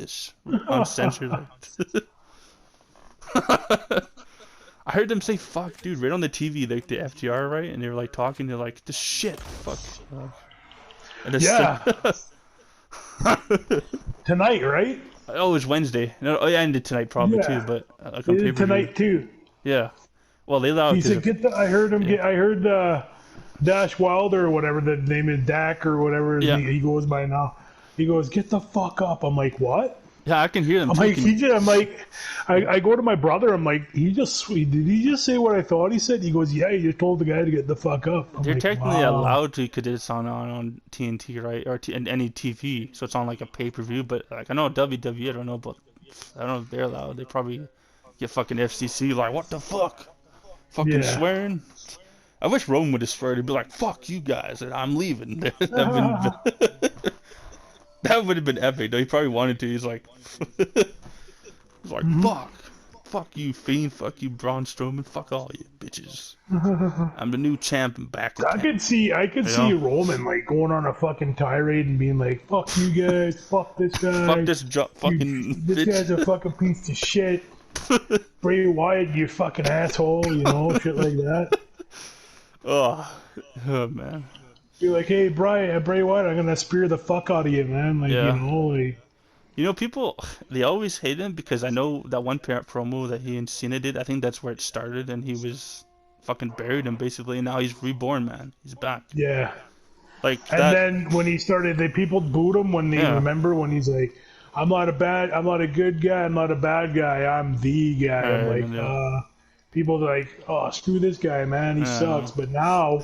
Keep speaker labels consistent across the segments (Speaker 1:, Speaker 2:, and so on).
Speaker 1: this uncensored. I heard them say "fuck," dude, right on the TV, like the FTR, right? And they were like talking, they're like, "The shit, fuck." And
Speaker 2: Yeah. Tonight, right?
Speaker 1: oh, it was Wednesday. No, oh yeah, ended tonight probably too,
Speaker 2: Yeah.
Speaker 1: but like
Speaker 2: They
Speaker 1: on
Speaker 2: did
Speaker 1: pay-per-view.
Speaker 2: tonight too.
Speaker 1: Yeah. Well, they allowed
Speaker 2: He
Speaker 1: because
Speaker 2: said, "Get the." I heard him
Speaker 1: yeah.
Speaker 2: get. I heard Dash Wilder or whatever the name is, Dak or whatever
Speaker 1: Yeah.
Speaker 2: he goes by now. He goes, "Get the fuck up." I'm like, "What?"
Speaker 1: Yeah, I can hear them
Speaker 2: I'm like,
Speaker 1: talking.
Speaker 2: I'm like, I go to my brother. I'm like, did he just say what I thought he said? He goes, yeah, you told the guy to get the fuck up. I'm
Speaker 1: They're
Speaker 2: like,
Speaker 1: technically
Speaker 2: wow.
Speaker 1: allowed to because it's on TNT, right, or and any TV, so it's on like a pay-per-view. But like I know WWE, I don't know, but I don't know if they're allowed. They probably get fucking FCC like, what the fuck, fucking
Speaker 2: Yeah.
Speaker 1: swearing. I wish Rome would have swear to be like, fuck you guys, and I'm leaving. That would have been epic. Though he probably wanted to. He's like, he's like, fuck you, Fiend, fuck you, Braun Strowman, fuck all you bitches. I'm the new champ and back in
Speaker 2: I
Speaker 1: town.
Speaker 2: could see Roman like going on a fucking tirade and being like, "Fuck you guys, fuck this guy,
Speaker 1: Fuck this fucking
Speaker 2: this
Speaker 1: bitch.
Speaker 2: guy's a fucking piece of shit." Bray Wyatt, you fucking asshole, shit like that.
Speaker 1: Oh man.
Speaker 2: Be like, "Hey, Bray Wyatt, I'm gonna spear the fuck out of you, man." Like,
Speaker 1: Yeah.
Speaker 2: like.
Speaker 1: You know, people, they always hate him because I know that one parent promo that he and Cena did, I think that's where it started, and he was fucking buried him basically, and now he's reborn, man. He's back.
Speaker 2: Yeah.
Speaker 1: Like
Speaker 2: And
Speaker 1: that.
Speaker 2: then when he started, people booed him when they remember when he's like, I'm not a good guy, I'm not a bad guy, I'm the guy. I'm like, people are like, oh, screw this guy, man, he sucks. But now,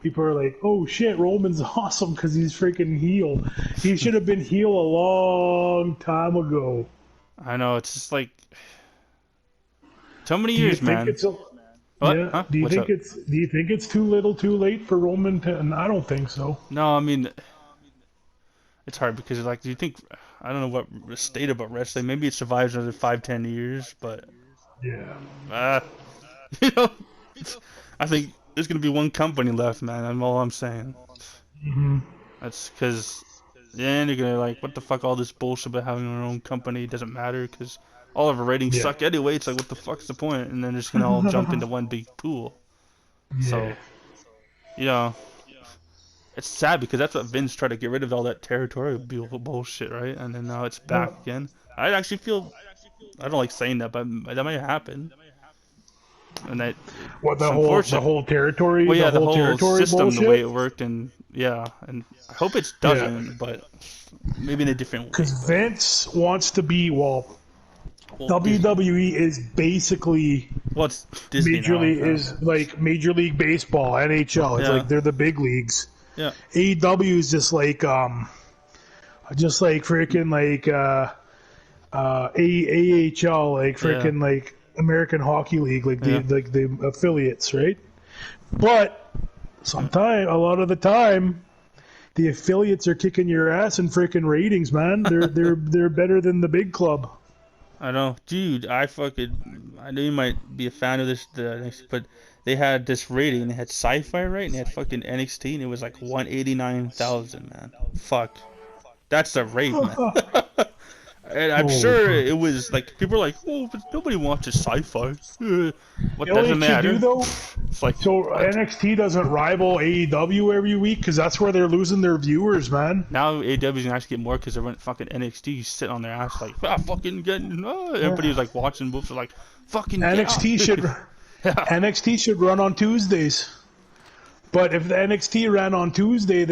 Speaker 2: people are like, oh shit, Roman's awesome because he's freaking heel. He should have been heel a long time ago.
Speaker 1: I know, it's just like, so many years, man. What?
Speaker 2: Yeah.
Speaker 1: Huh?
Speaker 2: Do you
Speaker 1: What's
Speaker 2: think
Speaker 1: up?
Speaker 2: it's too little, too late for Roman to? And I don't think so.
Speaker 1: No, I mean, it's hard because like, do you think? I don't know what state about wrestling. Maybe it survives another 5-10 years, but
Speaker 2: yeah.
Speaker 1: You know, I think there's gonna be one company left, man. That's all I'm saying. That's because then you're gonna like, what the fuck? All this bullshit about having our own company doesn't matter because all of our ratings suck anyway. It's like, what the fuck's the point? And then they're just gonna all jump into one big pool. So, it's sad because that's what Vince tried to get rid of, all that territorial bullshit, right? And then now it's back again. I actually feel, I don't like saying that, but that might happen. And that
Speaker 2: the whole territory,
Speaker 1: well, yeah, the whole
Speaker 2: territory
Speaker 1: system,
Speaker 2: bullshit?
Speaker 1: the way it worked, and and I hope it doesn't, but maybe in a different way.
Speaker 2: Because Vince wants to be WWE is basically
Speaker 1: it's Disney
Speaker 2: Major League Baseball, NHL. It's like they're the big leagues.
Speaker 1: Yeah.
Speaker 2: AEW is just like freaking like AHL, like freaking like American Hockey League, like the affiliates, right? But a lot of the time, the affiliates are kicking your ass in freaking ratings, man. They're better than the big club.
Speaker 1: I know, dude. I know you might be a fan of this, but they had this rating. They had Sci-Fi, right? And they had fucking NXT, and it was like 189,000, man. Fuck, that's the rate, man. And I'm sure it was like, people are like, oh, but nobody watches Sci-Fi. What doesn't matter?
Speaker 2: It's like, so NXT doesn't rival AEW every week because that's where they're losing their viewers, man.
Speaker 1: Now AEW's gonna actually get more because they're running fucking NXT sitting on their ass like, fucking getting. Everybody's like watching books are like, fucking.
Speaker 2: NXT NXT should run on Tuesdays. But if the NXT ran on Tuesday,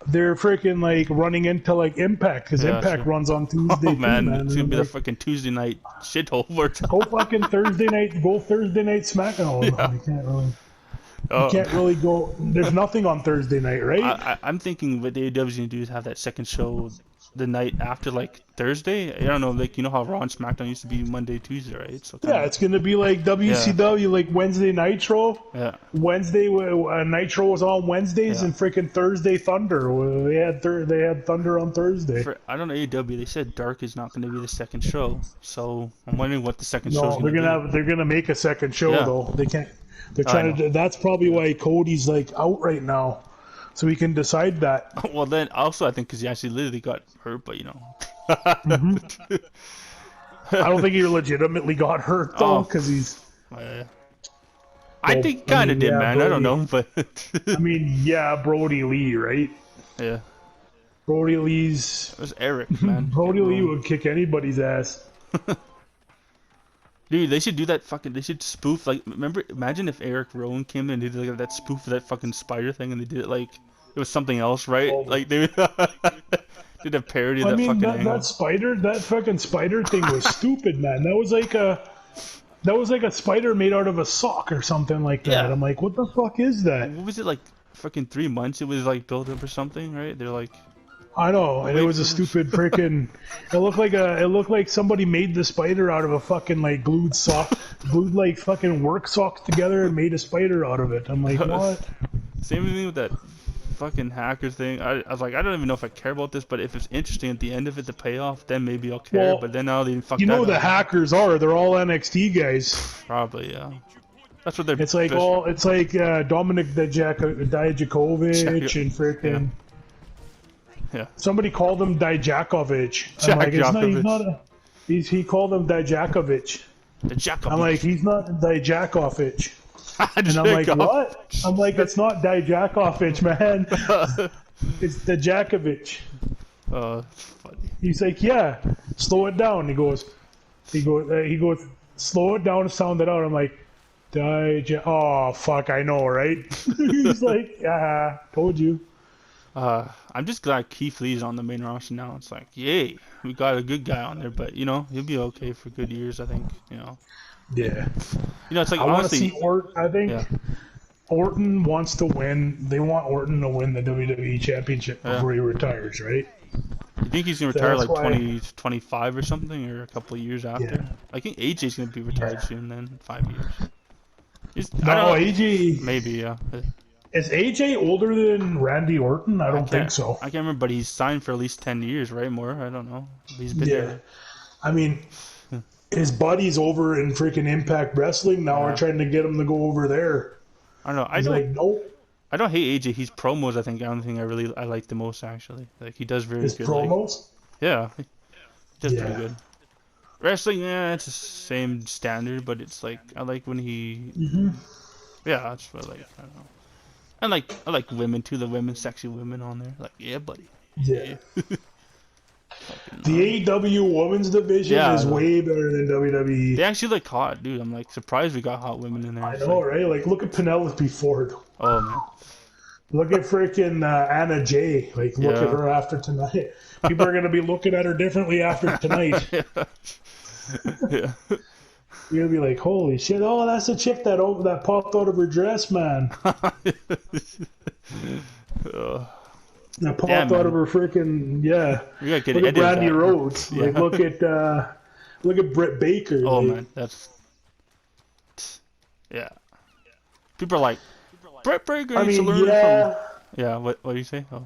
Speaker 2: they're freaking like running into like Impact because Impact runs on Tuesday.
Speaker 1: Oh man, it's gonna be the fucking Tuesday night shithole.
Speaker 2: Go fucking Thursday night. Go Thursday night SmackDown. You can't really go. There's nothing on Thursday night, right?
Speaker 1: I'm thinking what the AEW's gonna do is have that second show the night after, like Thursday. I don't know, like how Raw and SmackDown used to be Monday, Tuesday, right? So
Speaker 2: it's gonna be like WCW, like Wednesday Nitro.
Speaker 1: Yeah.
Speaker 2: Wednesday Nitro was on Wednesdays, and freaking Thursday Thunder. They had Thunder on Thursday.
Speaker 1: I don't know, AEW. They said Dark is not gonna be the second show, so I'm wondering what the second show.
Speaker 2: No, they're gonna make a second show though. They can't. They're trying to. That's probably why Cody's like out right now, so we can decide that.
Speaker 1: Well, then also I think because he actually literally got hurt, but
Speaker 2: Hmm. I don't think he legitimately got hurt though,
Speaker 1: Oh,
Speaker 2: because he's.
Speaker 1: I
Speaker 2: Well,
Speaker 1: think kind of did,
Speaker 2: yeah,
Speaker 1: man. I don't
Speaker 2: Brody.
Speaker 1: know, but
Speaker 2: I mean, yeah, Brody Lee, right?
Speaker 1: yeah,
Speaker 2: Brody Lee's.
Speaker 1: it was Eric, man. Get
Speaker 2: Brody Lee
Speaker 1: wrong.
Speaker 2: would kick anybody's ass.
Speaker 1: Dude, they should do that fucking. They should spoof like. Remember, imagine if Eric Rowan came in and did like that spoof of that fucking spider thing, and they did it like it was something else, right?
Speaker 2: Oh.
Speaker 1: Like they did a parody of
Speaker 2: I
Speaker 1: that
Speaker 2: mean,
Speaker 1: fucking
Speaker 2: that
Speaker 1: angle.
Speaker 2: spider, that fucking spider thing was stupid, man. That was like a spider made out of a sock or something like that.
Speaker 1: Yeah.
Speaker 2: I'm like, what the fuck is that?
Speaker 1: What was it like? Fucking 3 months. It was like built up or something, right? They're like,
Speaker 2: I know,
Speaker 1: we'll
Speaker 2: and it
Speaker 1: wait
Speaker 2: was
Speaker 1: for
Speaker 2: a
Speaker 1: this.
Speaker 2: stupid freaking. It looked like somebody made the spider out of a fucking like glued like fucking work socks together and made a spider out of it. I'm like, what?
Speaker 1: Same thing with that fucking hacker thing. I was like, I don't even know if I care about this, but if it's interesting at the end of it, the payoff, then maybe I'll care.
Speaker 2: Well,
Speaker 1: But then now they fucked
Speaker 2: you
Speaker 1: that
Speaker 2: know
Speaker 1: up.
Speaker 2: the hackers they're all NXT guys.
Speaker 1: Probably, yeah. That's what they're.
Speaker 2: It's like Dominic Dijakovic and
Speaker 1: Yeah,
Speaker 2: freaking.
Speaker 1: yeah.
Speaker 2: Somebody called him Dijakovic. I'm
Speaker 1: Jack
Speaker 2: like, it's not. He's
Speaker 1: Djokovic.
Speaker 2: not a. He called him Dijakovic.
Speaker 1: The
Speaker 2: I'm like,
Speaker 1: Djokovic.
Speaker 2: he's not Dijakovic. And I'm like, what? I'm like, it's not Dijakovic, man. It's Dijakovic.
Speaker 1: Funny.
Speaker 2: He's like, yeah, slow it down. He goes, slow it down, sound it out. I'm like, oh fuck, I know, right? He's like, yeah, told you.
Speaker 1: I'm just glad Keith Lee's on the main roster now. It's like, yay, we got a good guy on there, but you know, he'll be okay for good years, I think.
Speaker 2: Yeah,
Speaker 1: It's like
Speaker 2: I want to see
Speaker 1: honestly,
Speaker 2: Orton. I think
Speaker 1: yeah,
Speaker 2: Orton wants to win. They want Orton to win the WWE Championship
Speaker 1: yeah.
Speaker 2: before he retires, right?
Speaker 1: You think he's gonna
Speaker 2: So
Speaker 1: retire
Speaker 2: that's
Speaker 1: like
Speaker 2: why.
Speaker 1: 2025 or something, or a couple of years after?
Speaker 2: Yeah.
Speaker 1: I think AJ's gonna be retired
Speaker 2: Yeah.
Speaker 1: soon, then 5 years. I
Speaker 2: No,
Speaker 1: don't know,
Speaker 2: AJ
Speaker 1: maybe yeah.
Speaker 2: is AJ older than Randy Orton? I don't think so.
Speaker 1: I can't remember, but he's signed for at least 10 years, right? More, I don't know. He's been
Speaker 2: Yeah,
Speaker 1: there.
Speaker 2: I mean, his buddies over in freaking Impact Wrestling now are trying to get him to go over there.
Speaker 1: I don't know.
Speaker 2: He's like, nope.
Speaker 1: I don't hate AJ. His promos, I think, the only thing I like the most actually. Like he does very
Speaker 2: His
Speaker 1: good. Like,
Speaker 2: promos.
Speaker 1: yeah, he does pretty
Speaker 2: Yeah.
Speaker 1: good. Wrestling, yeah, it's the same standard, but it's like I like when he, yeah, that's what I like. I don't know. I like women too. The women, sexy women on there. Like, yeah, buddy.
Speaker 2: Yeah. The AEW women's division is way better than WWE.
Speaker 1: They actually look hot, dude. I'm like surprised we got hot women in there.
Speaker 2: I know, right? Like, look at Penelope Ford.
Speaker 1: Oh man.
Speaker 2: Look at freaking Anna Jay. Like, look at her after tonight. People are gonna be looking at her differently after tonight.
Speaker 1: Yeah.
Speaker 2: You're gonna be like, holy shit! Oh, that's a chick that popped out of her dress, man. That popped out of her freaking
Speaker 1: We gotta get
Speaker 2: Look at Brandy
Speaker 1: that.
Speaker 2: Rhodes.
Speaker 1: Yeah.
Speaker 2: Like, look at Britt Baker.
Speaker 1: Oh
Speaker 2: like,
Speaker 1: man, that's yeah. People are like, Brett Baker
Speaker 2: I
Speaker 1: needs to
Speaker 2: mean,
Speaker 1: learn
Speaker 2: yeah.
Speaker 1: from. Yeah. What do you say? Oh.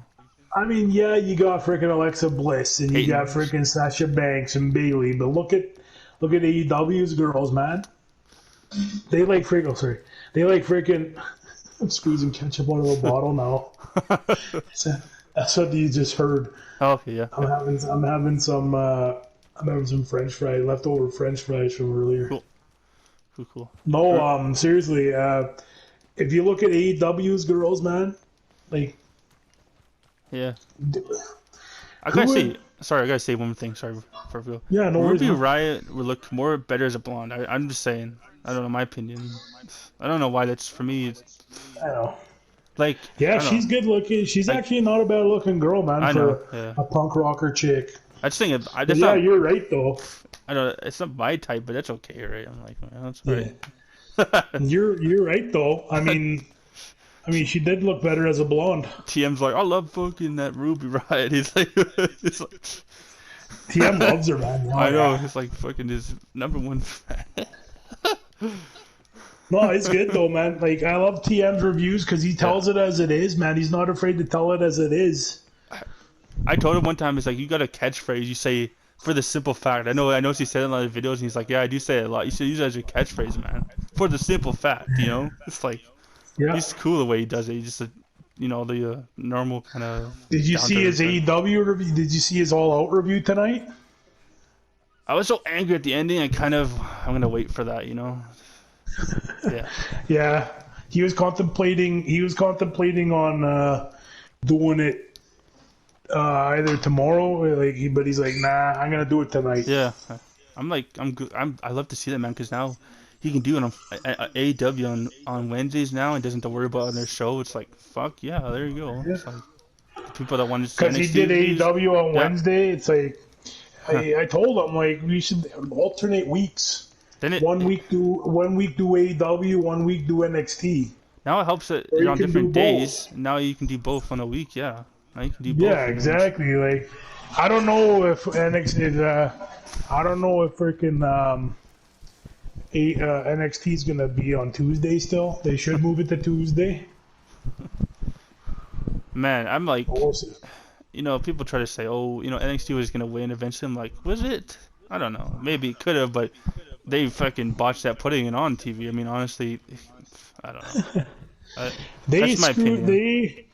Speaker 2: I mean, yeah, you got freaking Alexa Bliss and you
Speaker 1: Peyton.
Speaker 2: got freaking Sasha Banks and Bailey, but look at AEW's girls, man. They like freaking. Oh, sorry. They like freaking. I'm squeezing ketchup out of a bottle now. That's what you just heard.
Speaker 1: Okay, yeah.
Speaker 2: I'm having some French fries, leftover French fries from earlier.
Speaker 1: Cool.
Speaker 2: No, seriously, if you look at AEW's girls, man, like,
Speaker 1: yeah. I gotta say one thing. Sorry for real.
Speaker 2: Yeah, no worries.
Speaker 1: Ruby Riott would look more better as a blonde. I'm just saying. I don't know, my opinion. I don't know why that's for me.
Speaker 2: I know.
Speaker 1: Like,
Speaker 2: yeah, she's good looking. She's actually not a bad looking girl, man.
Speaker 1: I know.
Speaker 2: A punk rocker chick.
Speaker 1: I just think
Speaker 2: you're right though.
Speaker 1: I don't. It's not my type, but that's okay, right? I'm like, well, that's
Speaker 2: right. You're right though. I mean, she did look better as a blonde.
Speaker 1: TM's like, I love fucking that Ruby Riott. He's like,
Speaker 2: TM loves her, man.
Speaker 1: I know. He's like fucking his #1 fan.
Speaker 2: No, it's good though, man. Like, I love TM's reviews because he tells it as it is, man. He's not afraid to tell it as it is.
Speaker 1: I told him one time, it's like, you got a catchphrase. You say, for the simple fact. I know he said it in a lot of videos, and he's like, yeah, I do say it a lot. You should use it as your catchphrase, man. For the simple fact, you know? It's like, he's cool the way he does it. He's just, the normal kind of...
Speaker 2: Did you see his AEW review? Did you see his All Out review tonight?
Speaker 1: I was so angry at the ending. I'm gonna wait for that. Yeah.
Speaker 2: Yeah, he was contemplating. He was contemplating on doing it either tomorrow, but he's like, nah, I'm gonna do it tonight.
Speaker 1: Yeah. I'm like, I'm good. I love to see that, man, because now he can do it on AEW on Wednesdays now and doesn't have to worry about on their show. It's like, fuck yeah, there you go.
Speaker 2: Yeah,
Speaker 1: It's like the people that want to see
Speaker 2: because he
Speaker 1: NXT
Speaker 2: did
Speaker 1: reviews.
Speaker 2: AEW on
Speaker 1: Yeah.
Speaker 2: Wednesday. It's like I told him like we should alternate weeks.
Speaker 1: Then
Speaker 2: One week do AEW, one week do NXT.
Speaker 1: now it helps that
Speaker 2: Or
Speaker 1: you're
Speaker 2: you
Speaker 1: on
Speaker 2: can do
Speaker 1: different days.
Speaker 2: both.
Speaker 1: Now you can do both on a week. Yeah. Now you can do both.
Speaker 2: Yeah,
Speaker 1: And then
Speaker 2: exactly. Like I don't know if NXT I don't know if freaking NXT is gonna be on Tuesday still. They should move it to Tuesday.
Speaker 1: man, I'm like,
Speaker 2: We'll see.
Speaker 1: people try to say, oh, NXT was gonna win eventually. I'm like, was it? I don't know. Maybe it could have, but they fucking botched that putting it on TV. I mean, honestly, I don't know.
Speaker 2: They
Speaker 1: That's my
Speaker 2: screwed.
Speaker 1: opinion.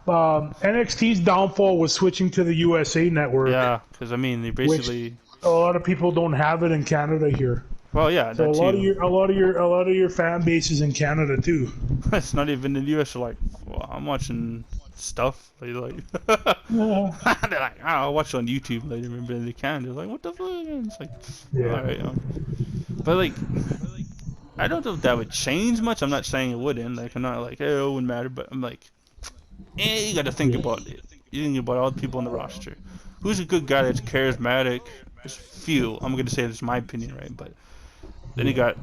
Speaker 2: NXT's downfall was switching to the USA network,
Speaker 1: Yeah, because I mean, they
Speaker 2: which
Speaker 1: basically.
Speaker 2: a lot of people don't have it in Canada here.
Speaker 1: Well, yeah,
Speaker 2: So
Speaker 1: that too.
Speaker 2: a lot of your fan base is in Canada too.
Speaker 1: It's not even in the US. They're like, well, I'm watching stuff. They're like,
Speaker 2: Yeah.
Speaker 1: they're like, oh, I'll watch it on YouTube. Like, remember they can. They're like, what the fuck? And it's like,
Speaker 2: Yeah.
Speaker 1: all right. But like, I don't know if that would change much. I'm not saying it wouldn't. Like, I'm not like, hey, it wouldn't matter. But I'm like, you got to think about it. You think about all the people on the roster. Who's a good guy that's charismatic? There's few. I'm gonna say that's my opinion, right? But then you got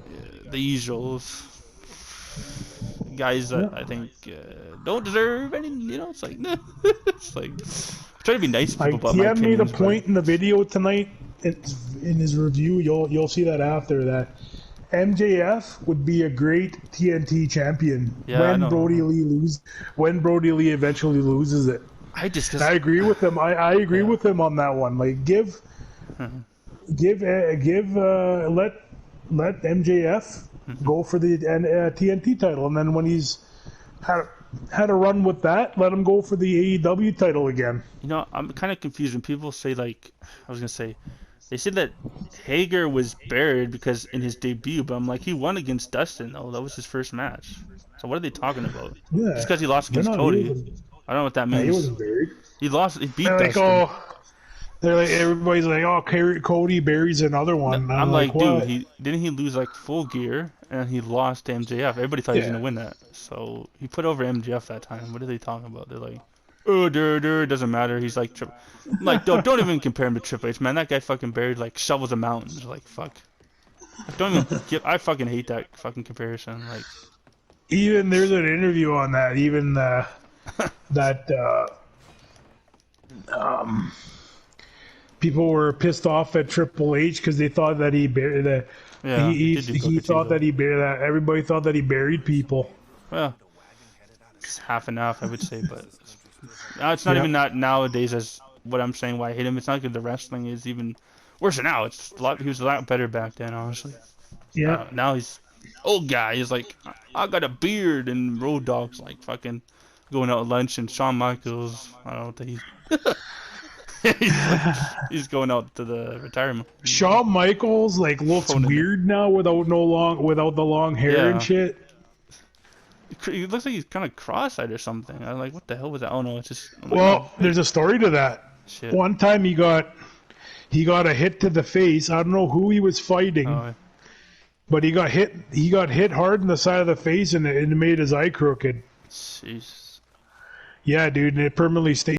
Speaker 1: the usuals, guys that I think don't deserve any. It's like, it's like try to be nice to people
Speaker 2: Like
Speaker 1: about my
Speaker 2: TM made a
Speaker 1: opinions, but
Speaker 2: point in the video tonight in his review. You'll see that after that. MJF would be a great TNT champion
Speaker 1: yeah, I know.
Speaker 2: when Brody Lee eventually loses it.
Speaker 1: I just
Speaker 2: I agree with him. I agree
Speaker 1: Yeah.
Speaker 2: with him on that one. Like let MJF go for the TNT title, and then when he's had a run with that, let him go for the AEW title again.
Speaker 1: I'm kind of confused when people say like I was gonna say. They said that Hager was buried because in his debut, but I'm like, he won against Dustin, though. That was his first match. So what are they talking about?
Speaker 2: Yeah,
Speaker 1: Just because he lost
Speaker 2: they're
Speaker 1: against
Speaker 2: not.
Speaker 1: Cody. I don't know what that
Speaker 2: He
Speaker 1: means.
Speaker 2: wasn't buried.
Speaker 1: He beat
Speaker 2: They're like,
Speaker 1: Dustin.
Speaker 2: they're like everybody's like, oh, Cody buries another one. And
Speaker 1: I'm like,
Speaker 2: what?
Speaker 1: dude, didn't he lose like full gear and he lost to MJF? Everybody thought he was gonna win that. So he put over MJF that time. What are they talking about? They're like, oh, it doesn't matter. He's like, I'm like, don't even compare him to Triple H, man. That guy fucking buried like shovels of mountains. Like, fuck. Don't even I fucking hate that fucking comparison. Like,
Speaker 2: Even there's an interview on that. Even people were pissed off at Triple H because they thought that he buried that.
Speaker 1: yeah,
Speaker 2: He thought that he buried that. Everybody thought that he buried people.
Speaker 1: Well, it's half and half, I would say, but it's not even that nowadays as what I'm saying. Why I hate him? It's not because the wrestling is even worse now. It's a lot. He was a lot better back then, honestly.
Speaker 2: Yeah.
Speaker 1: Now he's old guy. He's like, I got a beard, and Road Dogg's like fucking going out at lunch, and Shawn Michaels, I don't know what he's. he's going out to the retirement.
Speaker 2: Shawn Michaels looks weird now without the long hair and shit.
Speaker 1: He looks like he's kind of cross-eyed or something. I'm like, what the hell was that? Oh no, it's just.
Speaker 2: There's a story to that.
Speaker 1: Shit.
Speaker 2: One time he got a hit to the face. I don't know who he was fighting, but he got hit. He got hit hard in the side of the face, and it made his eye crooked.
Speaker 1: Jeez.
Speaker 2: Yeah, dude, and it permanently stayed.